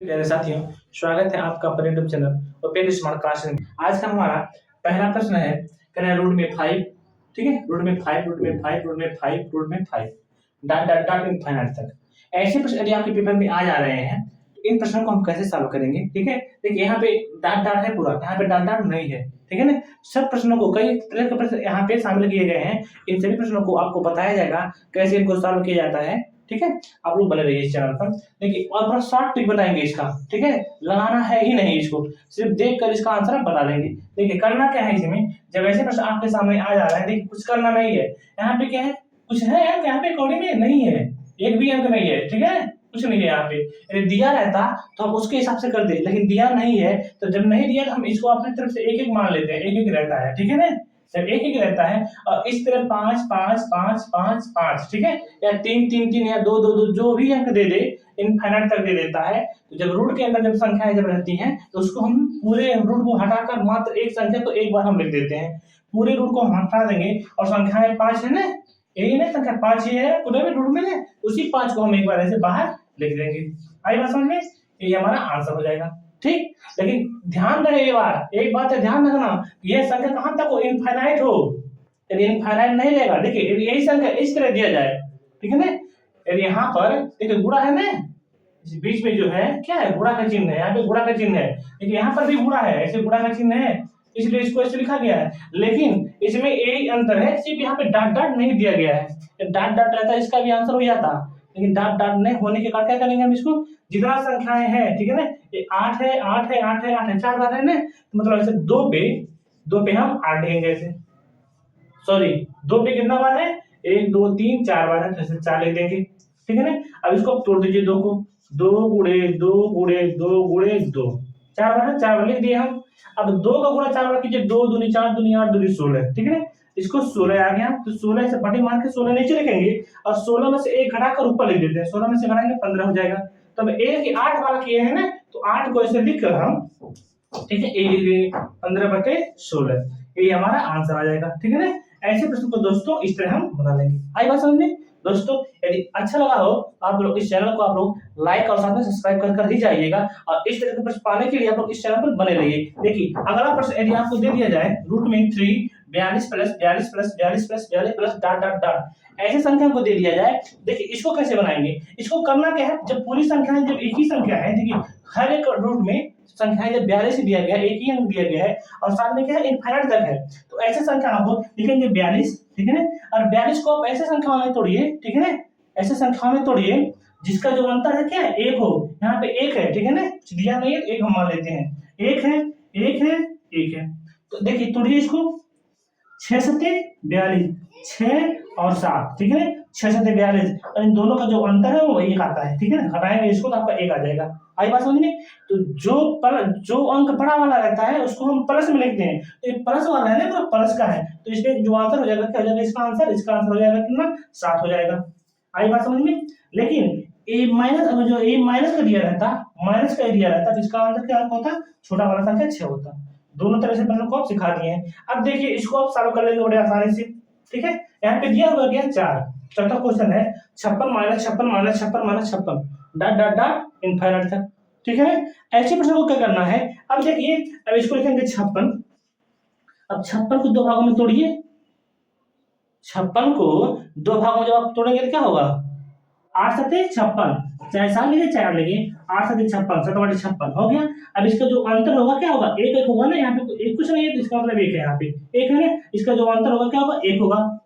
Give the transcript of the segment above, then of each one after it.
प्यारे साथियों, स्वागत है आपका अपने YouTube channel open smart class में। आज का हमारा पहला प्रश्न है, कह रहा है रूट में 5, ठीक है, रूट में 5, रूट में 5, रूट में 5, रूट में 5, डॉट डॉट डॉट इनफाइनाइट तक। ऐसे प्रश्न यदि आपके पेपर में आ जा रहे हैं तो इन प्रश्नों को हम कैसे सॉल्व करेंगे, ठीक है। देखिए यहाँ पे डॉट डॉट है पूरा, यहाँ पे डॉट डॉट नहीं है, ठीक है ना। सब प्रश्नों को, कई तरह के प्रश्न यहाँ पे शामिल किए गए हैं। इन सभी प्रश्नों को आपको बताया जाएगा कैसे इनको सॉल्व किया जाता है, ठीक है। आप लोग बने रहिए इस चैनल पर। देखिए और बड़ा शॉर्ट ट्रिक बताएंगे इसका, ठीक है, लगाना है ही नहीं इसको, सिर्फ देखकर इसका आंसर आप बता देंगे। देखिए करना क्या है इसमें, जब ऐसे प्रश्न आपके सामने आ जा रहा है, देखिए कुछ करना नहीं है। यहाँ पे क्या है, कुछ है यहाँ पे कोडिंग में नहीं है, एक भी अंक नहीं है, ठीक है, कुछ नहीं है यहाँ पे। यदि दिया रहता तो हम उसके हिसाब से कर दे, लेकिन दिया नहीं है तो जब नहीं दिया तो हम इसको अपनी तरफ से एक एक मान लेते हैं, एक एक रहता है, ठीक है ना। जब एक एक रहता है और इस तरह 5 5 5 5 5, ठीक है, या 3 3 3 या 2 2 2 जो भी अंक दे दे इनफाइनाइट तक दे देता है। तो जब रूट के अंदर जब संख्याएं जब रहती हैं तो उसको हम पूरे रूट को हटाकर मात्र एक संख्या को एक बार हम लिख देते हैं। पूरे रूट को हम हटा देंगे और संख्याएं 5 है ना, यही ना संख्या 5 ही है पूरे रूट में ना, उसी 5 को हम एक बार ऐसे बाहर लिख देंगे। आई बात समझ में, ये हमारा आंसर हो जाएगा, ठीक। लेकिन ध्यान रहे, एक बात है ध्यान रखना, ये संख्या कहां तक हो, इनफाइनाइट हो। यदि इनफाइनाइट नहीं रहेगा, देखिए यदि यही संख्या इस तरह दिया जाए, ठीक है ना, यदि यहाँ पर देखिए गुणा है ना, इस बीच में जो है क्या है, गुणा का चिन्ह है, यहाँ पे गुणा का चिन्ह है, देखिए यहाँ पर भी गुणा है, ऐसे गुणा का चिन्ह है, इसलिए इसको ऐसे लिखा गया है। लेकिन इसमें यही अंतर है, सिर्फ यहाँ पे डॉट डॉट नहीं दिया गया है। डॉट डॉट रहता इसका भी आंसर हो जाता, लेकिन डॉट डॉट नहीं होने के कारण क्या करेंगे हम इसको, जितना संख्याएं हैं, ठीक है ना, ये 8 है 8 है 8 है 8 है, 4 बार है ना, तो मतलब ऐसे 2 पे हम 8 लिखेंगे ऐसे, सॉरी 2 पे कितना बार है, 1 2 3 4 बार है, तो ऐसे 4 लिख देंगे, ठीक है ना। अब इसको आप तोड़ दीजिए, 2 को, 2 गुणे 2 गुणे 2 गुणे 2, 4 बार है, 4 बार लिख दिए हम। अब 2 का गुणा 4 बार कीजिए, 2 दूनी 4 दूनी 8 दूनी 16, ठीक है। इसको 16 आ गया, तो 16 से बटे मान के 16 नीचे लिखेंगे और 16 में से 1 घटाकर ऊपर लिख देते हैं, 16 में से घटाएंगे 15 हो जाएगा। तो अब 1 8 वाला किए हैं ना, तो 8 को ऐसे लिखकर हम, ठीक है, 15/16, ये हमारा आंसर आ जाएगा, ठीक है ना। ऐसे प्रश्न को दोस्तों इस तरह हम बना लेंगे। आई बात समझ में दोस्तों, यदि अच्छा लगा हो आप लोग इस चैनल को आप लोग लाइक और साथ में सब्सक्राइब कर ही जाइएगा, और इस तरह के प्रश्न पाने के लिए आप लोग इस चैनल पर बने रहिए। देखिए अगला प्रश्न यदि आपको दे दिया जाए, रूट में 3 42 plus 42 plus 42 plus 42 plus dot dot dot, ऐसी संख्या को दे दिया जाए, देखिए इसको कैसे बनाएंगे। इसको करना क्या है, जब पूरी संख्याएं जब एक ही संख्या है, देखिए हर एक रूट में संख्याएं जब 42 दिया गया है, एक ही अंक दिया गया है और साथ में क्या है, इनफाइनाइट तक है, तो ऐसे संख्या को लिखेंगे 42, ठीक है ना। और 42 को आप ऐसे संख्याओं में तोड़िए, ठीक है ना, ऐसे संख्याओं में तोड़िए जिसका जो अंतर है क्या है, 1 हो। यहाँ पे 1 है, ठीक है ना, दिया नहीं है, 1 हम मान लेते हैं, 1 है 1 है 1 है। तो देखिए तोड़िए इसको, 6 सत्ते 42, 6 और 7, ठीक है, 6 सत्ते 42, और इन दोनों का जो अंतर है वो 1 आता है, ठीक है ना, घटाएंगे इसको तो आपका 1 आ जाएगा। आई बात समझ में। तो जो अंक बड़ा वाला रहता है उसको हम प्लस में लिखते हैं, तो ये प्लस वाला है ना, तो प्लस का है, तो इसमें जो आंसर हो जाएगा क्या हो जाएगा, इसका आंसर हो जाएगा कितना, 7 हो जाएगा। आई बात समझ में। लेकिन ए माइनस, अगर जो ए माइनस का दिया रहता, माइनस का दिया रहता, जिसका आंसर क्या होता, छोटा वाला संख्या 6 होता। दोनों तरह से प्रश्न को आप सिखा दिए हैं। अब देखिए इसको आप सॉल्व कर लेंगे बड़े आसानी से, ठीक है। यहाँ पे दिया हुआ क्या, 4, चौथा क्वेश्चन है 56 minus 56 minus 56 minus 56 dot dot dot infinite तक, ठीक है। ऐसे प्रश्न को क्या करना है, अब देखिए, अब इसको लिखेंगे 56, अब 56 को 2 भागों में तोड़िए, 56 को 2 भागों में जब आप तोड़ेंगे तो क्या होगा, 8 सत्ते 56, चाहे 7 लिखे चाहे 8 लिखे, 8 सत्ते 56, 7/56 हो गया। अब इसका जो अंतर होगा क्या होगा, 1 1 होगा ना, यहाँ पे एक कुछ नहीं है तो इसका मतलब 1 है, यहाँ पे 1 है ना, इसका जो अंतर होगा क्या होगा, 1 होगा।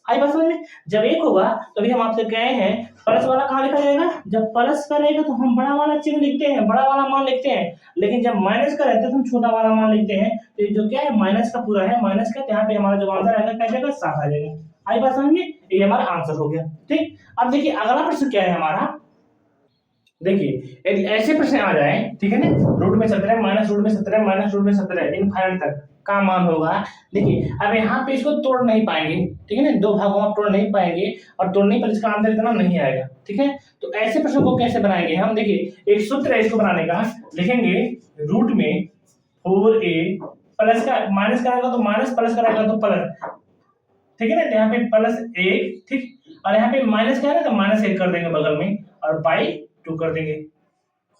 आई बात समझ में। जब 1 होगा तो अभी हम आपसे कहे हैं प्लस वाला कहाँ लिखा जाएगा, जब प्लस का रहेगा तो हम बड़ा वाला चिन्ह लिखते हैं, बड़ा वाला मान लिखते हैं, लेकिन जब माइनस का रहता है तो हम छोटा वाला मान लिखते हैं। तो ये जो क्या है, माइनस का पूरा है, माइनस का, यहाँ पे हमारा जो आंसर आएगा क्या जाएगा, 7 आ जाएगा। आई बात समझ में, ये हमारा आंसर हो गया, ठीक। अब देखिए अगला प्रश्न क्या है हमारा, देखिए यदि ऐसे प्रश्न आ जाए, ठीक है ना, रूट में 17 माइनस रूट में 17 माइनस रूट में 17 इनफाइनाइट तक का मान होगा। देखिए अब यहाँ पे इसको तोड़ नहीं पाएंगे, ठीक है ना, 2 भागों में तोड़ नहीं पाएंगे और तोड़ने पर इसका आंसर इतना नहीं आएगा, ठीक है। तो ऐसे प्रश्न को कैसे बनाएंगे हम, देखिए एक सूत्र है इसको बनाने का, लिखेंगे रूट में 4a प्लस का माइनस करेगा तो माइनस, प्लस करेगा तो प्लस, ठीक है ना, यहाँ पे +1, ठीक, और यहाँ पे माइनस क्या है ना, तो -1 कर देंगे बगल में और बाई 2 कर देंगे,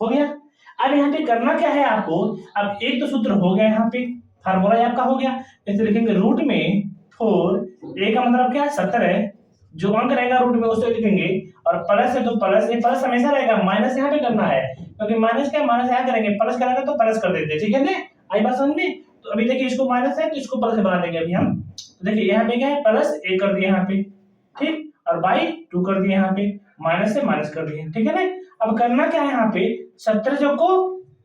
हो गया। अब यहाँ पे करना क्या है आपको, अब एक तो सूत्र हो गया, यहाँ पे फार्मूला आपका हो गया, इसे लिखेंगे रूट में 4, ए का मतलब क्या है 17, जो अंक रहेगा रूट में उसको लिखेंगे, और प्लस है तो प्लस, ये प्लस हमेशा रहेगा, माइनस यहाँ पे करना है क्योंकि माइनस क्या, माइनस यहाँ करेंगे, प्लस करेंगे तो प्लस कर देते हैं, ठीक है ना, आई बात समझ में। तो अभी देखिए इसको माइनस है तो इसको प्लस बना देंगे अभी हम। तो देखिए यहाँ पे क्या है, प्लस ए कर दिए यहाँ पे, ठीक, और बाई 2 कर दिए यहाँ पे, माइनस से माइनस कर दिए, ठीक है ना। अब करना क्या है यहाँ पे, 70 जो को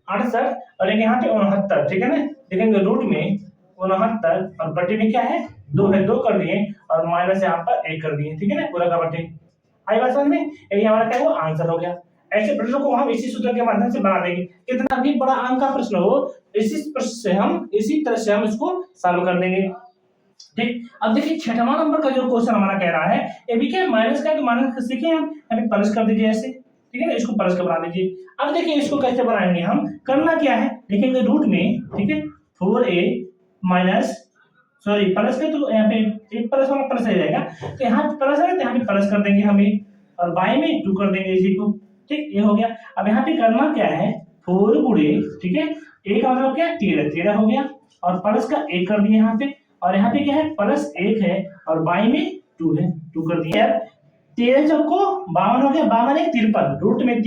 68 और एक यहाँ पे 69, ठीक है ना, देखेंगे रूट में 69 और बटे में क्या है 2 है, 2 कर दिए और माइनस यहाँ पर 1 कर दिए, ठीक है ना, पूरा का बटे। आई बात समझ में, यही हमारा क्या हुआ, आंसर हो गया। ऐसे प्रश्नों को हम इसी सूत्र के माध्यम से बना देंगे, कितना भी बड़ा अंक का प्रश्न हो इसी प्रश्न से हम इसी तरह से हम इसको सॉल्व कर देंगे, ठीक। अब देखिए 6वां नंबर का जो क्वेश्चन हमारा कह रहा है, ये भी क्या माइनस का है तो माइनस सीखे हम, अभी प्लस कर दीजिए ऐसे, ठीक है ना, इसको प्लस का बना दीजिए। अब देखिए इसको कैसे बनाएंगे हम, करना क्या है, लिखेंगे रूट में, ठीक है, 4a माइनस, सॉरी प्लस का तो यहाँ पे एक प्लस वाला प्लस आ जाएगा, तो यहाँ पे प्लस है तो यहाँ पे प्लस कर देंगे हमें, और बाई में 2 कर देंगे इसी को, ठीक, ये हो गया। अब यहाँ पे करना क्या है, 4 गुणे, ठीक है, a का मतलब क्या है 13 हो गया, और प्लस का 1 कर दिया यहाँ पे, और यहाँ पे क्या है प्लस 1 है और बाई में 2 है, 2 कर दिया। 13 चौको 52 हो गया, 52 है 53, रूट में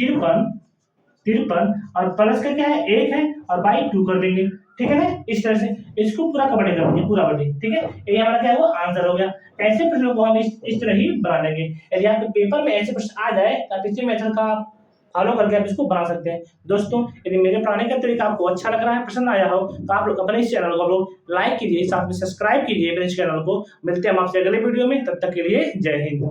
53 और प्लस का क्या है 1 है और बाई 2 कर देंगे, ठीक है ना, इस तरह से इसको पूरा का बटे कर देंगे, पूरा बटे, ठीक है, ये हमारा क्या हुआ, आंसर हो गया। ऐसे प्रश्नों को हम इस तरह ही बना लेंगे। यदि आपके पेपर में ऐसे प्रश्न आ जाए तो आप इसी मेथड का फॉलो करके आप इसको बना सकते हैं। दोस्तों यदि मेरे पढ़ाने का तरीका आपको अच्छा लग रहा है, पसंद आया हो, तो आप लोग अपने इस चैनल को आप लोग लाइक कीजिए, साथ में सब्सक्राइब कीजिए मेरे इस चैनल को। मिलते हैं हम आपसे अगले वीडियो में, तब तक के लिए जय हिंद।